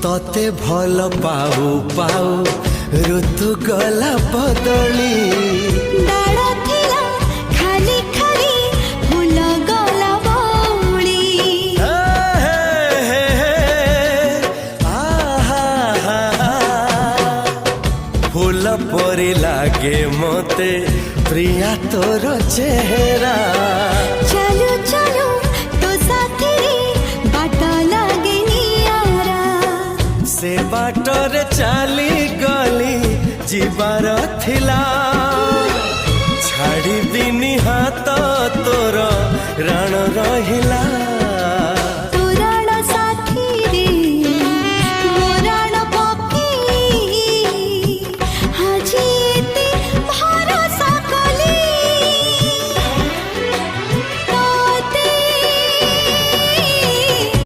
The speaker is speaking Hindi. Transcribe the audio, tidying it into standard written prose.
तोते भल पाऊ पाऊ ऋतु गला बदली डाळ थिला खाली खाली फूल गला बौली फूल परी लागे मते प्रिया तोर चेहरा चलो चलो तो साथी बाट लागे नियारा से बाटरे चली गली जीवार